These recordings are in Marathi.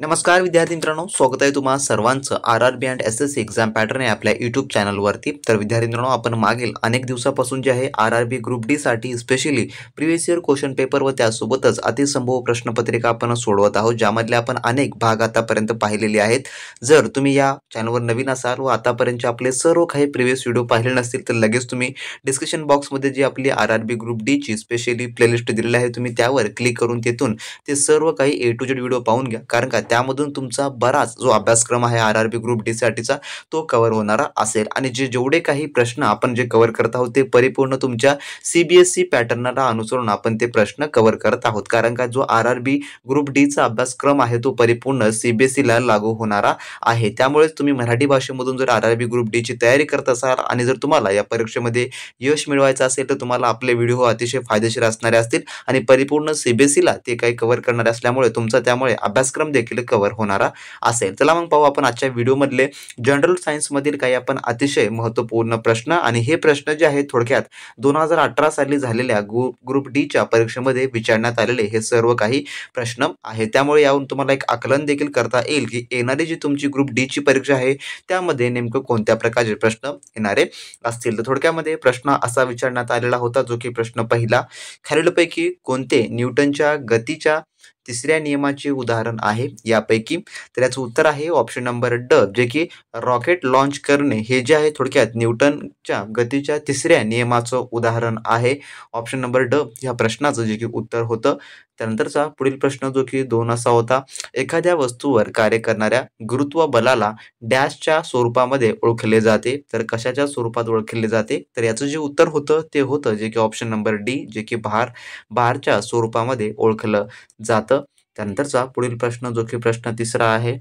नमस्कार विद्यार्थी मित्रांनो, स्वागत आहे तुम्हा सर्वांचं आर-आर-बी अँड एस-एस-सी एक्झाम पॅटर्न आहे आपल्या यूट्यूब चॅनलवरती। तर विद्यार्थी मित्रांनो, आपण मागील अनेक दिवसापासून जे आहे आर-आर-बी ग्रुप डी साठी specially previous year question paper व त्यासोबतच अतिसंभव प्रश्नपत्रिका आपण सोडवत आहोत, ज्यामधले आपण अनेक भाग आतापर्यंत पाहिलेले आहेत। जर तुम्ही या चॅनलवर नवीन असाल व आतापर्यंत आपले सर्व काही प्रिव्हियस व्हिडिओ पाहिले नसतील तर लगेच तुम्ही डिस्क्रिप्शन बॉक्समध्ये जी आपली आर-आर-बी ग्रुप डी ची स्पेशली प्लेलिस्ट दिलेली आहे, तुम्ही त्यावर क्लिक करून तेथून ते सर्व काही ए टू झेड व्हिडिओ पाहून घ्या, कारण का त्यामधून तुमचा बराच जो अभ्यासक्रम आहे आर-आर-बी ग्रुप डी साठीचा तो कव्हर होणारा असेल आणि जेवढे काही प्रश्न आपण जे कव्हर करत आहोत ते परिपूर्ण तुमच्या सीबीएसई पॅटर्नला अनुसरून आपण ते प्रश्न कव्हर करत आहोत, कारण का जो आर-आर-बी ग्रुप डी चा अभ्यासक्रम आहे तो परिपूर्ण सीबीएसई ला लागू होणारा आहे। त्यामुळे तुम्ही मराठी भाषेमधून जर आर-आर-बी ग्रुप डी ची तयारी करत असाल आणि जर तुम्हाला या परीक्षेमध्ये यश मिळवायचं असेल तर तुम्हाला आपले व्हिडिओ अतिशय फायदेशीर असणारे असतील आणि परिपूर्ण सीबीएसई ला ते काही कव्हर करणार असल्यामुळे तुमचा त्यामुळे अभ्यासक्रम देखील कव्हर होणारा असेल। चला मग पाहू आपण आजच्या व्हिडिओमधले जनरल सायन्स मधील काही आपण अतिशय महत्त्वपूर्ण प्रश्न, आणि हे प्रश्न जे आहेत थोडक्यात 2018 साली झालेल्या ग्रुप डी च्या परीक्षेमध्ये विचारण्यात आलेले हे सर्व काही प्रश्न आहेत। त्यामुळे यावरून तुम्हाला एक आकलन देखील करता येईल की येणारी जी तुमची ग्रुप डी ची परीक्षा आहे त्यामध्ये नेमकं कोणत्या प्रकारचे प्रश्न येणारे असतील। तर थोडक्यामध्ये प्रश्न असा विचारण्यात आलेला होता, जो की प्रश्न पहिला, खालीलपैकी कोणते न्यूटनच्या गतीच्या तिसऱ्या नियमाचे उदाहरण आहे यापैकी? तर याचं उत्तर आहे ऑप्शन नंबर ड, जे की रॉकेट लॉन्च करणे हे जे आहे थोडक्यात न्यूटनच्या गतीच्या तिसऱ्या नियमाचं उदाहरण आहे। ऑप्शन नंबर ड या प्रश्नाचं जे की उत्तर होतं। त्यानंतरचा पुढील प्रश्न जो की 2 असा होता, एखाद्या वस्तूवर कार्य करणाऱ्या गुरुत्व बलाला डॅशच्या स्वरूपामध्ये ओळखले जाते, तर कशाच्या स्वरूपात ओळखले जाते? तर याचं जे उत्तर होतं ते होतं जे की ऑप्शन नंबर डी, जे की भारच्या स्वरूपामध्ये ओळखलं जातं। त्यानंतरचा पुढील प्रश्न जो की प्रश्न तिसरा आहे,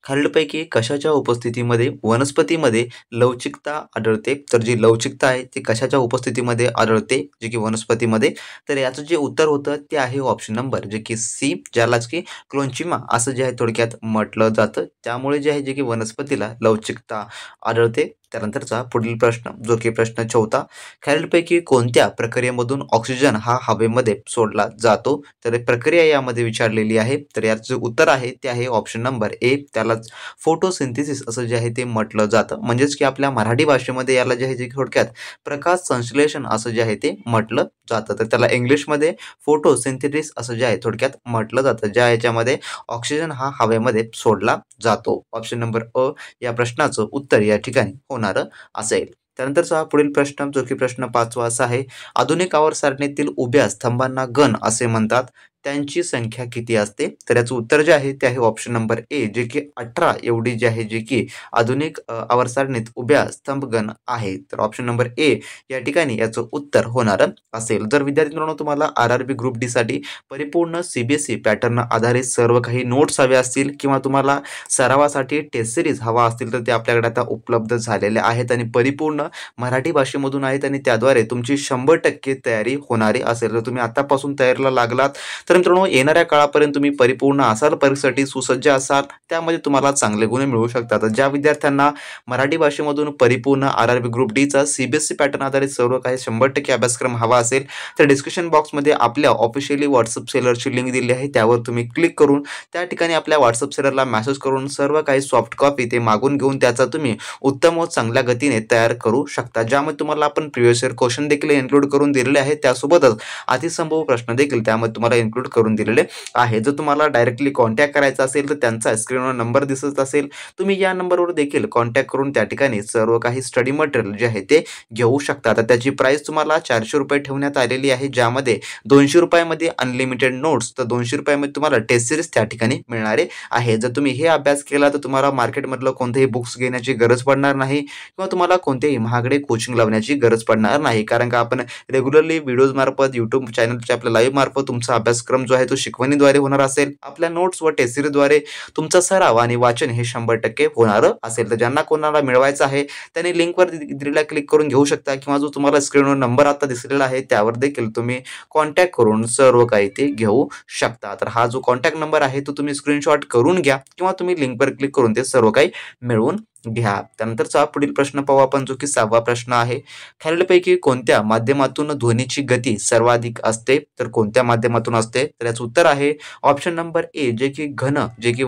खालीलपैकी कशाच्या उपस्थितीमध्ये वनस्पतीमध्ये लवचिकता आढळते? तर जी लवचिकता आहे ती कशाच्या उपस्थितीमध्ये आढळते जे की वनस्पतीमध्ये? तर याचं जे उत्तर होतं ते आहे ऑप्शन नंबर जे की सी, ज्यालाच की क्लोन्चिमा असं जे आहे थोडक्यात म्हटलं जातं। त्यामुळे जे आहे जे की वनस्पतीला लवचिकता आढळते। त्यानंतरचा पुढील प्रश्न जो की प्रश्न चौथा, खालीलपैकी कोणत्या प्रक्रियेमधून ऑक्सिजन हा हवेमध्ये सोडला जातो? तर प्रक्रिया यामध्ये विचारलेली आहे, तर याचं उत्तर आहे ते आहे ऑप्शन नंबर ए, त्यालाच फोटोसिंथेसिस असं जे आहे ते म्हटलं जातं। म्हणजेच की आपल्या मराठी भाषेमध्ये याला जे आहे जे थोडक्यात प्रकाश संश्लेषण असं जे आहे ते म्हटलं जातं। तर त्याला इंग्लिशमध्ये फोटोसिंथेसिस असं जे आहे थोडक्यात म्हटलं जातं, ज्या याच्यामध्ये ऑक्सिजन हा हवेमध्ये सोडला जातो। ऑप्शन नंबर अ या प्रश्नाचं उत्तर या ठिकाणी होणार असेल। त्यानंतरचा पुढील प्रश्न जो की प्रश्न 5वा असा आहे, आधुनिक आवर्त सारणीतील उभ्या स्तंभांना गण असे म्हणतात, त्यांची संख्या किती असते? तर याचं उत्तर जे आहे ते आहे ऑप्शन नंबर ए, जे की 18 एवढी जी आहे जे की आधुनिक आवर्त सारणीत उभ्या स्तंभगण आहे। तर ऑप्शन नंबर ए या ठिकाणी याचं उत्तर होणार असेल। जर विद्यार्थी मित्रांनो तुम्हाला आर-आर-बी ग्रुप डी साठी परिपूर्ण सीबीएसई पॅटर्न आधारित सर्व काही नोट्स हवे असतील किंवा तुम्हाला सरावासाठी टेस्ट सिरीज हवा असतील तर ते आपल्याकडे आता उपलब्ध झालेले आहेत आणि परिपूर्ण मराठी भाषेमधून आहेत आणि त्याद्वारे तुमची 100% तयारी होणारी असेल। तर तुम्ही आतापासून तयारीला लागलात तर मित्रांनो येणाऱ्या काळापर्यंत तुम्ही परिपूर्ण असाल, परीक्षेसाठी सुसज्ज असाल, त्यामध्ये तुम्हाला चांगले गुण मिळू शकतात। ज्या विद्यार्थ्यांना मराठी भाषेमधून परिपूर्ण आर-आर-बी ग्रुप डी चा सीबीएसई पॅटर्न आधारित सर्व काही 100% अभ्यासक्रम हवा असेल तर डिस्क्रिप्शन बॉक्समध्ये आपल्या ऑफिशियली व्हॉट्सअप सेलरची लिंक दिली आहे, त्यावर तुम्ही क्लिक करून त्या ठिकाणी आपल्या व्हॉट्सअप सेलरला मेसेज करून सर्व काही सॉफ्ट कॉपी ते मागून घेऊन त्याचा तुम्ही उत्तम व चांगल्या गतीने तयार करू शकता, ज्यामध्ये तुम्हाला आपण प्रिव्हियस इयर क्वेश्चन देखील इन्क्लूड करून दिलेले आहेत, त्यासोबतच अतिसंभव प्रश्न देखील त्यामध्ये तुम्हाला इन्क्लूड करून दिलेले आहे। जर तुम्हाला डायरेक्टली कॉन्टॅक्ट करायचा असेल तर त्यांचा स्क्रीनवर नंबर दिसत असेल, तुम्ही या नंबरवर देखील कॉन्टॅक्ट करून त्या ठिकाणी सर्व काही स्टडी मटेरियल जे आहे ते घेऊ शकता। तर त्याची प्राइस तुम्हाला 400 रुपये ठेवण्यात आलेली आहे, ज्यामध्ये 200 रुपयामध्ये अनलिमिटेड नोट्स तर 200 रुपयामध्ये तुम्हाला टेस्ट सिरीज त्या ठिकाणी मिळणारे आहे। जर तुम्ही हे अभ्यास केला तर तुम्हाला मार्केटमधलं कोणतेही बुक्स घेण्याची गरज पडणार नाही किंवा तुम्हाला कोणतेही महागडे कोचिंग लावण्याची गरज पडणार नाही, कारण का आपण रेग्युलरली व्हिडिओज मार्फत यूट्यूब चॅनलच्या आपल्या लाईव्ह मार्फत तुमचा अभ्यासक्रम जो आहे तो शिकवणीद्वारे होणार असेल, आपल्या नोट्स व टेस्ट सिरीजद्वारे तुमचा सराव आणि वाचन हे 100% होणार असेल। तर ज्यांना कोणाला मिळवायचं आहे त्यांनी लिंकवर दिलेला क्लिक करून घेऊ शकता किंवा जो तुम्हाला स्क्रीनवर नंबर आता दिसलेला आहे त्यावर देखील तुम्ही कॉन्टॅक्ट करून सर्व काही ते घेऊ शकता। तर हा जो कॉन्टॅक्ट नंबर आहे तो तुम्ही स्क्रीनशॉट करून घ्या किंवा तुम्ही लिंकवर क्लिक करून ते सर्व काही मिळवून घ्या. त्यानंतरचा पुढील प्रश्न पाहू आपण, जो की 6वा प्रश्न आहे. खालीलपैकी कोणत्या माध्यमातून ध्वनीची गती सर्वाधिक असते? तर कोणत्या माध्यमातून असते? तर याचं उत्तर आहे ऑप्शन नंबर ए, जे की घन, जे की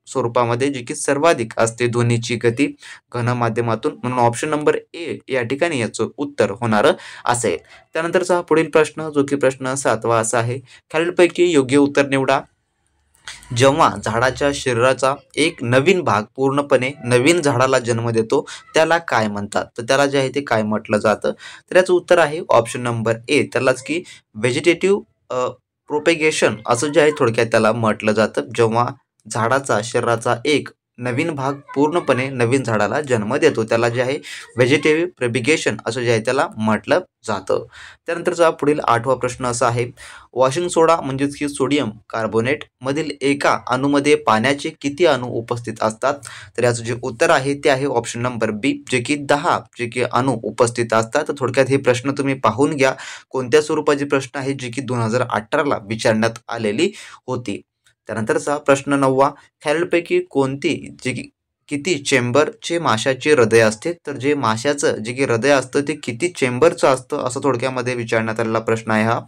स्वरूपामध्ये जे की सर्वाधिक असते ध्वनीची गती घन माध्यमातून, म्हणून ऑप्शन नंबर ए या ठिकाणी याचं उत्तर होणार असेल. त्यानंतरचा पुढील प्रश्न, जो की प्रश्न 7वा असा आहे. खालीलपैकी योग्य उत्तर निवडा. जेव्हा झाडाच्या शरीराचा एक नवीन भाग पूर्णपणे नवीन झाडाला जन्म देतो त्याला काय म्हणतात? तर त्याला जे आहे ते काय म्हटलं जातं? तर याचं उत्तर आहे ऑप्शन नंबर ए, त्यालाच की व्हेजिटेटिव्ह प्रोपेगेशन असं जे आहे थोडक्यात त्याला म्हटलं जातं. जेव्हा झाडाचा शरीराचा एक नवीन भाग पूर्णपणे नवीन झाडाला जन्म देतो त्याला जे आहे व्हेजिटेटिव्ह प्रोपिगेशन असं जे आहे त्याला म्हटलं जातं. त्यानंतरचा पुढील 8वा प्रश्न असा आहे. वॉशिंग सोडा म्हणजेच की सोडियम कार्बोनेट मधील एका अणूमध्ये पाण्याचे किती अणू उपस्थित असतात? तर याचं जे उत्तर आहे ते आहे ऑप्शन नंबर बी, जे की 10 जे की अणू उपस्थित असतात. तर थोडक्यात हे प्रश्न तुम्ही पाहून घ्या कोणत्या स्वरूपाचे प्रश्न आहेत, जे की 2018ला विचारण्यात आलेली होती. त्यानंतरचा प्रश्न 9वा. खालीलपैकी कोणती जे की किती चेंबरचे माशाचे हृदय असते? तर जे माशाचं जे की हृदय असतं ते किती चेंबरचं असतं असं थोडक्यामध्ये विचारण्यात आलेला प्रश्न आहे हा.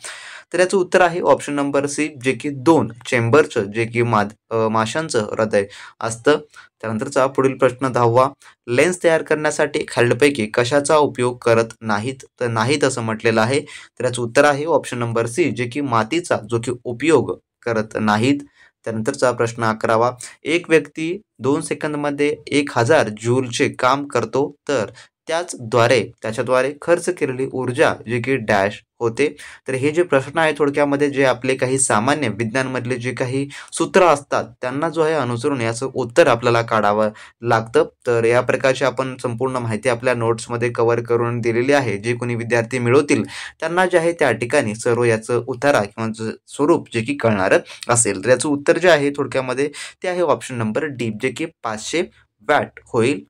तर याचं उत्तर आहे ऑप्शन नंबर सी, जे की 2 चेंबरचं जे की माशांचं हृदय असतं. त्यानंतरचा पुढील प्रश्न 10वा. लेन्स तयार करण्यासाठी खालीलपैकी कशाचा उपयोग करत नाहीत? तर नाहीत असं म्हटलेलं आहे. तर याचं उत्तर आहे ऑप्शन नंबर सी, जे की मातीचा जो की उपयोग करत नाहीत. त्यानंतरचा प्रश्न 11वा. एक व्यक्ती 2 सेकंदमध्ये 1000 जूलचे काम करतो, तर त्याच्याद्वारे खर्च केलेली ऊर्जा जे की डॅश होते. तर हे जे प्रश्न आहे थोडक्यामध्ये जे आपले काही सामान्य विज्ञानमधले जे काही सूत्र असतात त्यांना जो आहे अनुसरून याचं उत्तर आपल्याला काढावं लागतं. तर या प्रकारची आपण संपूर्ण माहिती आपल्या नोट्समध्ये कव्हर करून दिलेली आहे. जे कोणी विद्यार्थी मिळवतील त्यांना जे आहे त्या ठिकाणी सर्व याचं उतारा किंवा स्वरूप जे की कळणार असेल. तर याचं उत्तर जे आहे थोडक्यामध्ये ते आहे ऑप्शन नंबर डी, जे की 500 वॅट होईल.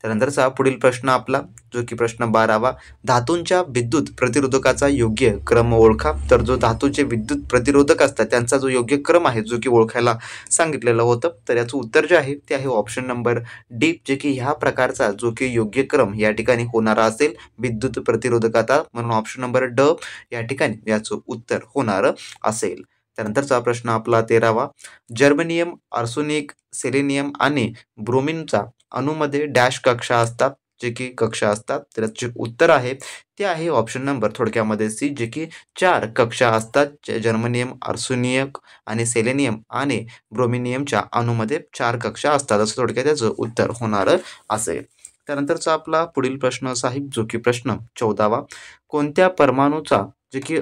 त्यानंतरचा पुढील प्रश्न आपला, जो की प्रश्न 12वा. धातूंच्या विद्युत प्रतिरोधकाचा योग्य क्रम ओळखा. तर जो धातूचे विद्युत प्रतिरोधक असतात त्यांचा जो योग्य क्रम आहे जो की ओळखायला सांगितलेलं होतं. तर याचं उत्तर जे आहे ते आहे ऑप्शन नंबर डी, जे की ह्या प्रकारचा जो की योग्य क्रम या ठिकाणी होणारा असेल विद्युत प्रतिरोधकाचा, म्हणून ऑप्शन नंबर ड या ठिकाणी याचं उत्तर होणार असेल. त्यानंतरचा प्रश्न आपला 13वा. जर्मेनियम, आर्सेनिक, सेलेनियम आणि ब्रोमिनचा अणूमध्ये डॅश कक्षा असतात, जे की कक्षा असतात. तर याचे उत्तर आहे ते आहे ऑप्शन नंबर थोडक्यामध्ये सी, जे की 4 कक्षा असतात. जर्मेनियम, आर्सेनियम आणि सेलेनियम आणि ब्रोमिनियमच्या अणूमध्ये 4 कक्षा असतात असं थोडक्यात त्याचं उत्तर होणार असेल. त्यानंतरचा आपला पुढील प्रश्न असा आहे, जो की प्रश्न 14वा. कोणत्या परमाणूचा जे की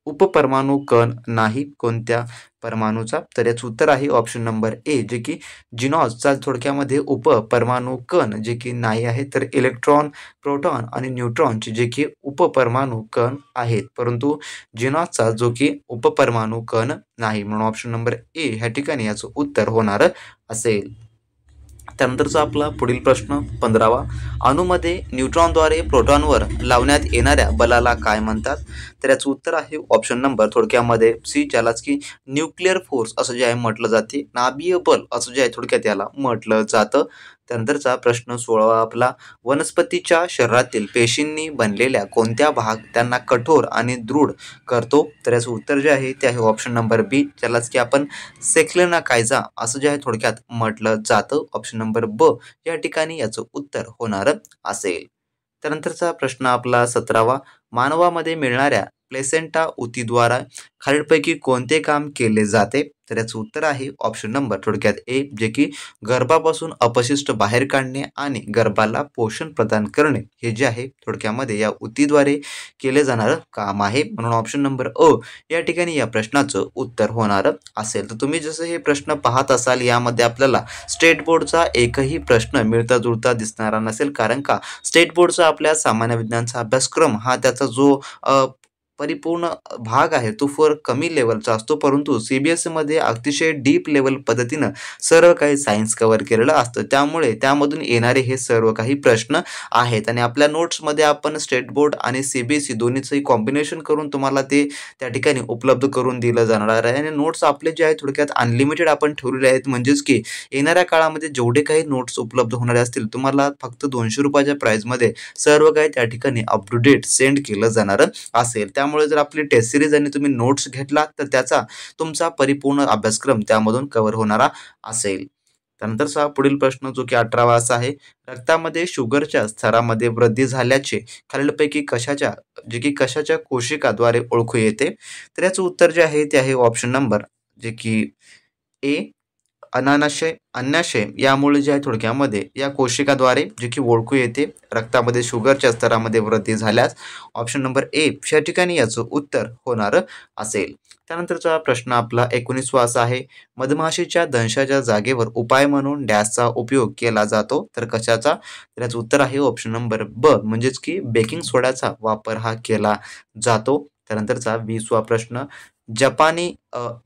उपपरमाणू कण नाही? कोणत्या परमाणूचा? तर याचं उत्तर आहे ऑप्शन नंबर ए, जे की जिनॉसचा थोडक्यामध्ये उपपरमाणू कण जे की नाही आहे. तर इलेक्ट्रॉन, प्रोटॉन आणि न्यूट्रॉनचे जे की उपपरमाणू कण आहेत, परंतु जिनॉसचा जो की उपपरमाणू कण नाही, म्हणून ऑप्शन नंबर ए ह्या ठिकाणी याचं उत्तर होणार असेल. त्यानंतरचा आपला पुढील प्रश्न 15वा. अणूमध्ये न्यूट्रॉनद्वारे प्रोटॉनवर लावण्यात येणाऱ्या बलाला काय म्हणतात? तर याचं उत्तर आहे ऑप्शन नंबर थोडक्यामध्ये सी, ज्यालाच की न्यूक्लिअर फोर्स असं जे आहे म्हटलं जाते. नाभिय बल असं जे आहे थोडक्यात याला म्हटलं जातं. त्यानंतरचा प्रश्न 16वा आपला. वनस्पतीच्या शरीरातील पेशींनी बनलेल्या कोणत्या भाग त्यांना कठोर आणि दृढ करतो? तर याचं उत्तर जे आहे ते आहे ऑप्शन नंबर बी, ज्यालाच की आपण सेक्लेना कायझा असं जे आहे थोडक्यात म्हटलं जातं. ऑप्शन नंबर ब या ठिकाणी याचं उत्तर होणार असेल. त्यानंतरचा प्रश्न आपला 17वा. मानवामध्ये मिळणाऱ्या प्लेसेंटा ऊतीद्वारा खालीलपैकी कोणते काम केले जाते? तर याचं उत्तर आहे ऑप्शन नंबर थोडक्यात ए, जे की गर्भापासून अपशिष्ट बाहेर काढणे आणि गर्भाला पोषण प्रदान करणे हे जे आहे थोडक्यामध्ये या ऊतीद्वारे केले जाणारं काम आहे, म्हणून ऑप्शन नंबर अ या ठिकाणी या प्रश्नाचं उत्तर होणार असेल. तर तुम्ही जसं हे प्रश्न पाहत असाल यामध्ये आपल्याला स्टेट बोर्डचा एकही प्रश्न मिळता जुळता दिसणारा नसेल, कारण का स्टेट बोर्डचा आपल्या सामान्य विज्ञानचा अभ्यासक्रम हा त्याचा जो परिपूर्ण भाग आहे तो फार कमी लेवलचा असतो, परंतु CBSE मध्ये अतिशय डीप लेवल पद्धतीनं सर्व काही सायन्स कव्हर केलेलं असतं. त्यामुळे त्यामधून येणारे हे सर्व काही प्रश्न आहेत आणि आपल्या नोट्समध्ये आपण स्टेट बोर्ड आणि CBSE दोन्हीचंही कॉम्बिनेशन करून तुम्हाला ते त्या ठिकाणी उपलब्ध करून दिलं जाणार आहे आणि नोट्स आपले जे आहेत थोडक्यात अनलिमिटेड आपण ठेवलेले आहेत. म्हणजेच की येणाऱ्या काळामध्ये जेवढे काही नोट्स उपलब्ध होणारे असतील तुम्हाला फक्त ₹200 प्राईजमध्ये सर्व काही त्या ठिकाणी अप टू डेट सेंड केलं जाणार असेल. त्यामुळे जर आपली टेस्ट सिरीज आणि तुम्ही नोट्स घेतला तर त्याचा तुमचा परिपूर्ण अभ्यासक्रम त्यामधून कव्हर होणारा असेल. त्यानंतरचा पुढील प्रश्न जो की 18वा असा आहे, रक्तामध्ये शुगरच्या स्तरामध्ये वृद्धी झाल्याचे खालीलपैकी कशाच्या कोशिकाद्वारे ओळखू येते? तर याचं उत्तर जे आहे ते आहे ऑप्शन नंबर जे की ए अन्नाशय यामुळे जे आहे थोडक्यामध्ये या कोशिकाद्वारे जे की ओळखू येते रक्तामध्ये शुगरच्या स्तरामध्ये वृद्धी झाल्यास. ऑप्शन नंबर ए या ठिकाणी याचं उत्तर होणार असेल. त्यानंतरचा प्रश्न आपला 19वा असा आहे, मधमाशीच्या दंशाच्या जागेवर उपाय म्हणून डॅशचा उपयोग केला जातो तर कशाचा? तर याचं उत्तर आहे ऑप्शन नंबर ब म्हणजेच की बेकिंग सोड्याचा वापर हा केला जातो. त्यानंतरचा 20वा प्रश्न, जपानी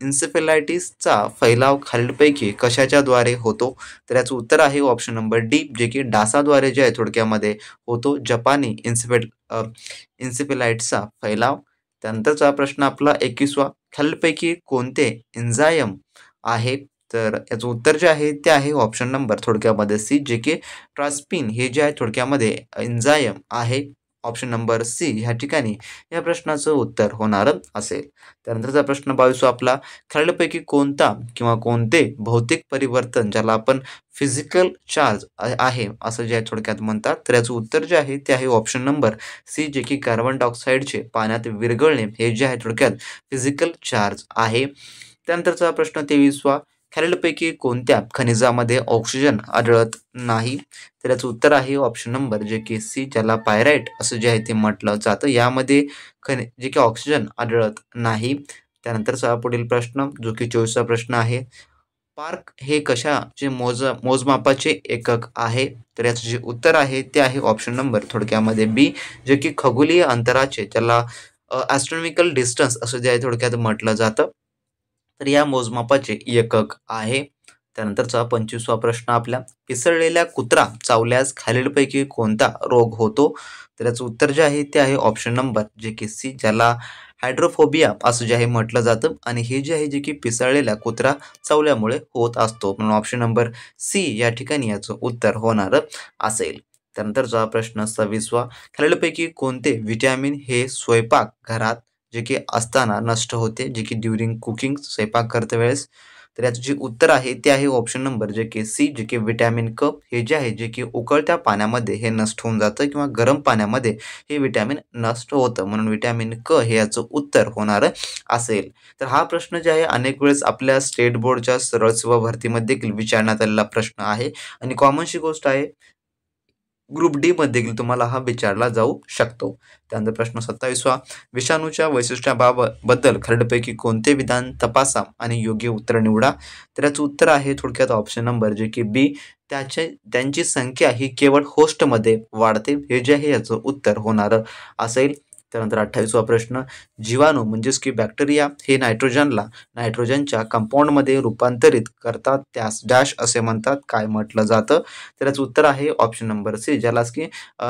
इन्सेफेलायटिसचा फैलाव खालीलपैकी कशाच्याद्वारे होतो? तर याचं उत्तर आहे ऑप्शन नंबर डी जे की डासाद्वारे जे आहे थोडक्यामध्ये होतो जपानी इन्सेफेलाइट्सचा फैलाव. त्यानंतरचा प्रश्न आपला 21वा, खालीलपैकी कोणते एन्झाईम आहे? तर याचं उत्तर जे आहे ते आहे ऑप्शन नंबर थोडक्यामध्ये सी जे की ट्रान्स्पिन हे जे आहे थोडक्यामध्ये एन्झाईम आहे. ऑप्शन नंबर सी ह्या ठिकाणी या प्रश्नाचं उत्तर होणार असेल. त्यानंतरचा प्रश्न 22वा आपला, खालीलपैकी कोणता किंवा कोणते भौतिक परिवर्तन ज्याला आपण फिजिकल चार्ज आहे असं जे आहे थोडक्यात म्हणतात तर याचं उत्तर जे आहे ते आहे ऑप्शन नंबर सी जे की कार्बन डायऑक्साईडचे पाण्यात विरघळणे हे जे आहे थोडक्यात फिजिकल चार्ज आहे. त्यानंतरचा प्रश्न 23वा, खालीलपैकी कोणत्या खनिजामध्ये ऑक्सिजन आढळत नाही? तर याचं उत्तर आहे ऑप्शन नंबर जे की सी ज्याला पायराइट असं जे आहे ते म्हटलं जातं यामध्ये जे की ऑक्सिजन आढळत नाही. त्यानंतरचा पुढील प्रश्न जो की 24वा प्रश्न आहे, पार्क हे कशाचे मोजमापाचे एकक आहे? तर याचं जे उत्तर आहे ते आहे ऑप्शन नंबर थोडक्यामध्ये बी जे की खगोलीय अंतराचे ज्याला ॲस्ट्रॉनॉमिकल डिस्टन्स असं जे आहे थोडक्यात म्हटलं जातं तर या मोजमापाचे एकक आहे. त्यानंतरचा 25वा प्रश्न आपल्या, पिसळलेल्या कुत्रा चावल्यास खालीलपैकी कोणता रोग होतो? तर याचं उत्तर जे आहे ते आहे ऑप्शन नंबर जे की सी ज्याला हायड्रोफोबिया असं जे आहे म्हटलं जातं आणि हे जे आहे जे की पिसळलेल्या कुत्रा चावल्यामुळे होत असतो म्हणून ऑप्शन नंबर सी या ठिकाणी याचं उत्तर होणार असेल. त्यानंतरचा प्रश्न 26वा, खालीलपैकी कोणते विटॅमिन हे स्वयंपाक घरात जे की असताना नष्ट होते जे की ड्युरिंग कुकिंग स्वयंपाक करते वेळेस? तर याचं जे उत्तर आहे ते आहे ऑप्शन नंबर जे की सी जे की विटॅमिन क हे जे आहे जे की उकळत्या पाण्यामध्ये हे नष्ट होऊन जातं किंवा गरम पाण्यामध्ये हे विटॅमिन नष्ट होतं म्हणून विटॅमिन क हे याचं उत्तर होणार असेल. तर हा प्रश्न जे आहे अनेक वेळेस आपल्या स्टेट बोर्डच्या सरळ सेवा भरतीमध्ये देखील विचारण्यात आलेला प्रश्न आहे आणि कॉमनशी गोष्ट आहे ग्रुप डी मध्ये देखील तुम्हाला हा विचारला जाऊ शकतो. त्यानंतर प्रश्न 27वा, विषाणूच्या वैशिष्ट्याबद्दल खालीलपैकी कोणते विधान तपासा आणि योग्य उत्तर निवडा? तर याचं उत्तर आहे थोडक्यात ऑप्शन नंबर जे की बी त्यांची संख्या ही केवळ होस्टमध्ये वाढते हे जे आहे याचं उत्तर होणार असेल. त्यानंतर 28वा प्रश्न, जीवाणू म्हणजेच की बॅक्टेरिया हे नायट्रोजनच्या कंपाऊंडमध्ये रूपांतरित करतात त्यास डॅश असे म्हणतात काय म्हटलं जातं? तर याचं उत्तर आहे ऑप्शन नंबर सी ज्यालाच की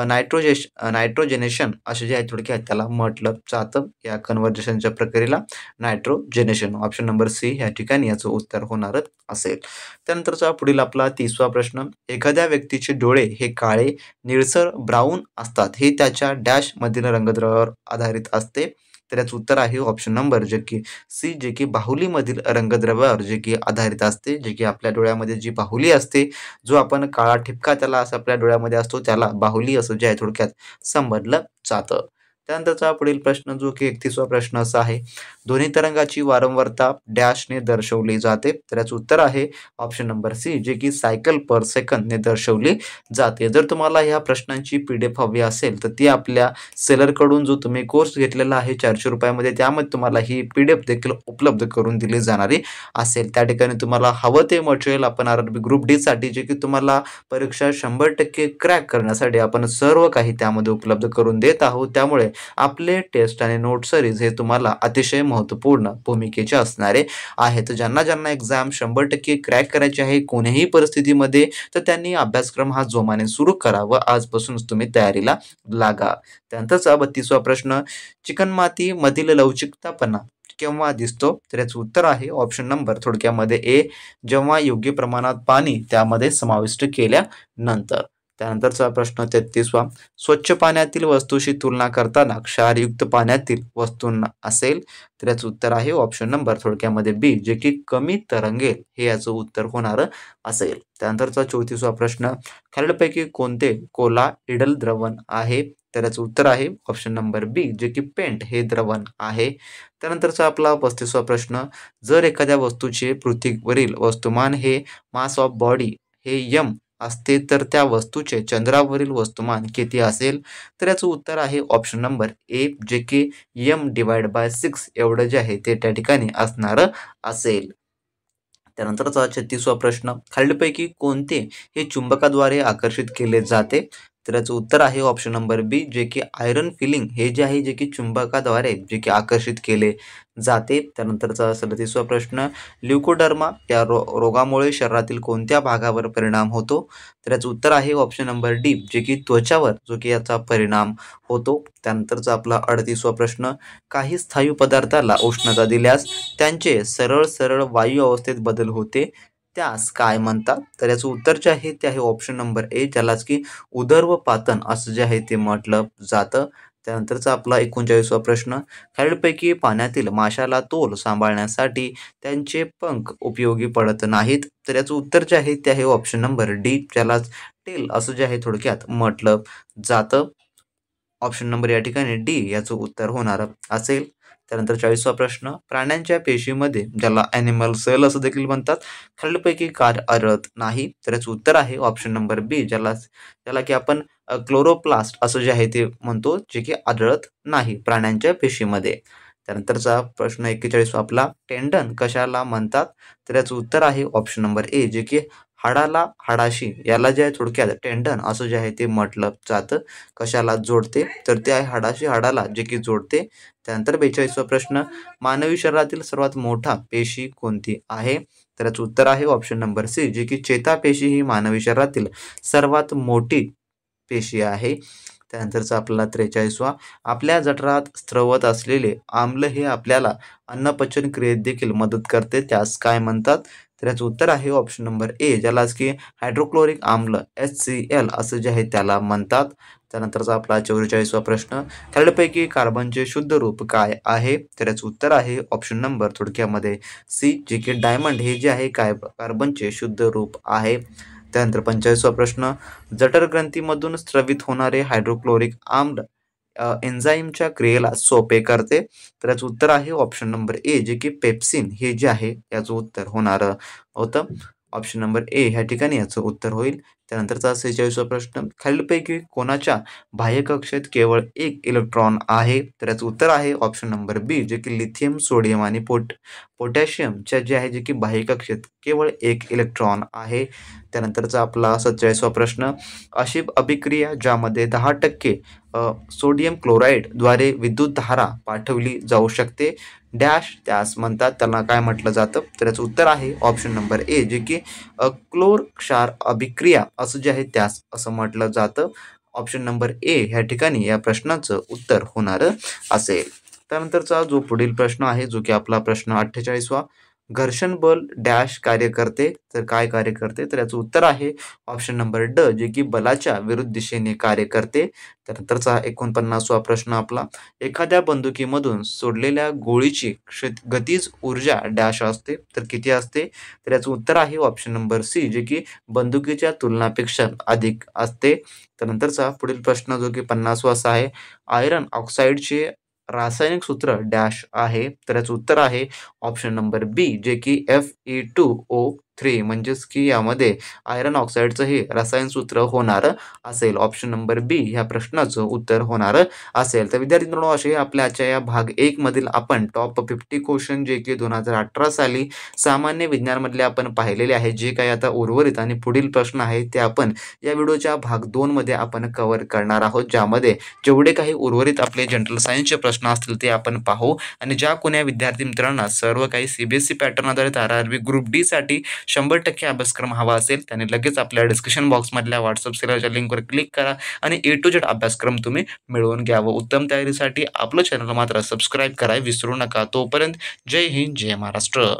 नायट्रोजेनेशन असे जे आहे थोडक्यात त्याला म्हटलं जातं या कन्व्हर्जेशनच्या प्रक्रियेला नायट्रोजेनेशन. ऑप्शन नंबर सी या ठिकाणी याचं उत्तर होणार असेल. त्यानंतरचा पुढील आपला 30वा प्रश्न, एखाद्या व्यक्तीचे डोळे हे काळे निळसर ब्राऊन असतात हे त्याच्या डॅश मधील रंगद्रव्यावर आधारित असते? तर याचं उत्तर आहे ऑप्शन नंबर जे की सी जे की बाहुलीमधील रंगद्रव्यावर जे की आधारित असते जे की आपल्या डोळ्यामध्ये जी बाहुली असते जो आपण काळा ठिपका त्याला असं आपल्या डोळ्यामध्ये असतो त्याला बाहुली असं जे आहे थोडक्यात संबोधलं जातं. त्यानंतरचा पुढील प्रश्न जो की 31वा प्रश्न असा आहे, ध्वनी तरंगाची वारंवारता डॅशने दर्शवली जाते? तर याचं उत्तर आहे ऑप्शन नंबर सी जे की सायकल पर सेकंदने दर्शवली जाते. जर तुम्हाला ह्या प्रश्नांची PDF हवी असेल तर ती आपल्या सेलरकडून जो तुम्ही कोर्स घेतलेला आहे ₹400 त्यामध्ये तुम्हाला ही PDF देखील उपलब्ध करून दिली जाणारी असेल. त्या ठिकाणी तुम्हाला हवं ते मटेरियल आपण RRB ग्रुप डी साठी जे की तुम्हाला परीक्षा 100% क्रॅक करण्यासाठी आपण सर्व काही त्यामध्ये उपलब्ध करून देत आहोत. त्यामुळे आपले टेस्ट आणि नोट सिरीज हे तुम्हाला अतिशय महत्त्वपूर्ण भूमिकेचे असणारे आहेत. ज्यांना ज्यांना एक्झाम 100% क्रॅक करायची आहे कोणत्याही परिस्थितीमध्ये, तर त्यांनी अभ्यासक्रम हा जोमाने सुरू करा व आजपासूनच तुम्ही तयारीला लागा. त्यानंतरचा 32वा प्रश्न, चिकणमातीमधील लवचिकतापणा केव्हा दिसतो? तर याचं उत्तर आहे ऑप्शन नंबर थोडक्यामध्ये ए, जेव्हा योग्य प्रमाणात पाणी त्यामध्ये समाविष्ट केल्यानंतर. त्यानंतरचा प्रश्न 33वा, स्वच्छ पाण्यातील वस्तूशी तुलना करताना क्षारयुक्त पाण्यातील वस्तूंना असेल, तर याचं उत्तर आहे ऑप्शन नंबर थोडक्यामध्ये बी, जे की कमी तरंगेल हे याचं उत्तर होणार असेल. त्यानंतरचा 34वा प्रश्न, खालीलपैकी कोणते कोलॉइडल द्रवण आहे? तर याचं उत्तर आहे ऑप्शन नंबर बी, जे की पेंट हे द्रवण आहे. त्यानंतरचा आपला 35वा प्रश्न, जर एखाद्या वस्तूचे पृथ्वीवरील वस्तुमान हे मास ऑफ बॉडी हे यम असते, तर त्या वस्तूचे चंद्रावरील वस्तुमान किती असेल? तर याचं उत्तर आहे ऑप्शन नंबर ए, जे की m/6 एवढं जे आहे ते त्या ठिकाणी असणारं असेल. त्यानंतरचा 36वा प्रश्न, खालीलपैकी कोणते हे चुंबकाद्वारे आकर्षित केले जाते? तर याचं उत्तर आहे ऑप्शन नंबर बी, जे की आयर्न फिलिंग हे जे आहे जे की चुंबकाद्वारे जे की आकर्षित केले जाते. त्यानंतरचा 37वा प्रश्न, ल्युकोडर्मा या रोगामुळे शरीरातील कोणत्या भागावर परिणाम होतो? तर याचं उत्तर आहे ऑप्शन नंबर डी, जे की त्वचावर जो की याचा परिणाम होतो. त्यानंतरचा आपला 38वा प्रश्न, काही स्थायू पदार्थाला उष्णता दिल्यास त्यांचे सरळ सरळ वायू अवस्थेत बदल होते, त्यास काय म्हणतात? तर याचं उत्तर जे आहे ते आहे ऑप्शन नंबर ए, ज्यालाच की उदरपातन असं जे आहे ते म्हटलं जातं. त्यानंतरचा आपला 39वा प्रश्न, खालीलपैकी पाण्यातील माशाला तोल सांभाळण्यासाठी त्यांचे पंख उपयोगी पडत नाहीत, तर याचं उत्तर जे आहे ते आहे ऑप्शन नंबर डी, ज्यालाच टेल असं जे आहे थोडक्यात म्हटलं जातं. ऑप्शन नंबर या ठिकाणी डी याचं उत्तर होणार असेल. त्यानंतर 40वा प्रश्न, प्राण्यांच्या पेशीमध्ये ज्याला ॲनिमल सेल असं देखील म्हणतात, खालीलपैकी काय आढळत नाही? तर याचं उत्तर आहे ऑप्शन नंबर बी, ज्याला की आपण क्लोरोप्लास्ट असं जे आहे ते म्हणतो, जे की आढळत नाही प्राण्यांच्या पेशीमध्ये. त्यानंतरचा प्रश्न 41वा आपला, टेंडन कशाला म्हणतात? तर याचं उत्तर आहे ऑप्शन नंबर ए, जे की हाडाला हाडाशी याला जे आहे थोडक्यात टेंडन असं जे आहे ते म्हटलं जातं. कशाला जोडते? तर ते आहे हाडाशी हाडाला जे की जोडते. त्यानंतर 42वा प्रश्न, मानवी शरीरातील सर्वात मोठा पेशी कोणती आहे? तर याचं उत्तर आहे ऑप्शन नंबर सी, जे की चेतापेशी ही मानवी शरीरातील सर्वात मोठी पेशी आहे. त्यानंतरचा आपला 43वा, आपल्या जठरात स्त्रवत असलेले आम्ल हे आपल्याला अन्नपचन क्रियेत देखील मदत करते, त्यास काय म्हणतात? तर याचं उत्तर आहे ऑप्शन नंबर ए, ज्यालाच की हायड्रोक्लोरिक आम्ल HCl असं जे आहे त्याला म्हणतात. त्यानंतरचा आपला 44वा प्रश्न, खालीलपैकी कार्बनचे शुद्ध रूप काय आहे? तर याचं उत्तर आहे ऑप्शन नंबर थोडक्यामध्ये सी, जे की डायमंड हे जे आहे काय कार्बनचे शुद्ध रूप आहे. त्यानंतर 45वा प्रश्न, जठर ग्रंथीमधून स्त्रवित होणारे हायड्रोक्लोरिक आम्ल एन्झाईमच्या क्रियेला सोपे करते, तर याचं उत्तर आहे ऑप्शन नंबर ए, जे की पेप्सिन हे जे आहे याचं उत्तर होणार होतं. ऑप्शन नंबर ए ह्या ठिकाणी याचं उत्तर होईल. त्यानंतरचा 46वा प्रश्न, खालीलपैकी कोणाच्या बाह्य कक्षेत केवळ एक इलेक्ट्रॉन आहे? तर याचं उत्तर आहे ऑप्शन नंबर बी, जे की लिथियम, सोडियम आणि पोटॅशियमच्या जे आहे जे की बाह्य कक्षेत केवळ एक इलेक्ट्रॉन आहे. त्यानंतरचा आपला 47वा प्रश्न, अशी अभिक्रिया ज्यामध्ये 10% सोडियम क्लोराईडद्वारे विद्युतधारा पाठवली जाऊ शकते, डॅश त्यास म्हणतात, त्यांना काय म्हटलं जातं? तर याचं उत्तर आहे ऑप्शन नंबर ए, जे की क्लोर क्षार अभिक्रिया असं जे आहे त्यास असं म्हटलं जातं. ऑप्शन नंबर ए ह्या ठिकाणी या प्रश्नाचं उत्तर होणार असेल. त्यानंतरचा जो पुढील प्रश्न आहे, जो की आपला प्रश्न 48वा, घर्षण बल डॅश कार्य करते, तर काय कार्य करते? तर याचं उत्तर आहे ऑप्शन नंबर ड, जे की बलाच्या विरुद्ध दिशेने कार्य करते. त्यानंतरचा 49वा प्रश्न आपला, एखाद्या बंदुकीमधून सोडलेल्या गोळीची गतीज ऊर्जा डॅश असते, तर किती असते? तर याचं उत्तर आहे ऑप्शन नंबर सी, जे की बंदुकीच्या तुलनापेक्षा अधिक असते. त्यानंतरचा पुढील प्रश्न जो की 50वा असा आहे, आयर्न ऑक्साईडचे रासायनिक सूत्र डॅश आहे, तर याचं उत्तर आहे ऑप्शन नंबर बी, जे की Fe2O 3 म्हणजेच की यामध्ये आयर्न ऑक्साईडचं हे रसायन सूत्र होणार असेल. ऑप्शन नंबर बी ह्या प्रश्नाचं उत्तर होणार असेल. तर विद्यार्थी मित्रांनो असे हे आपल्या आजच्या या भाग 1 मधील आपण टॉप 50 क्वेश्चन जे की 2018 साली सामान्य विज्ञानमधले आपण पाहिलेले आहेत. जे काही आता उर्वरित आणि पुढील प्रश्न आहेत ते आपण या व्हिडिओच्या भाग 2 मध्ये आपण कव्हर करणार आहोत. ज्यामध्ये जेवढे काही उर्वरित आपले जनरल सायन्सचे प्रश्न असतील ते आपण पाहू आणि ज्या कोण्या विद्यार्थी मित्रांना सर्व काही CBSE पॅटर्न आधारित RRB ग्रुप डी साठी 100% अभ्यासक्रम हवा असेल त्याने लगेच आपल्या डिस्क्रिप्शन बॉक्समधल्या WhatsApp सेलरच्या लिंकवर क्लिक करा आणि A to Z अभ्यासक्रम तुम्ही मिळवून घ्या व उत्तम तयारीसाठी आपलं चॅनल मात्र सबस्क्राईब करायला विसरू नका. तोपर्यंत जय हिंद, जय महाराष्ट्र.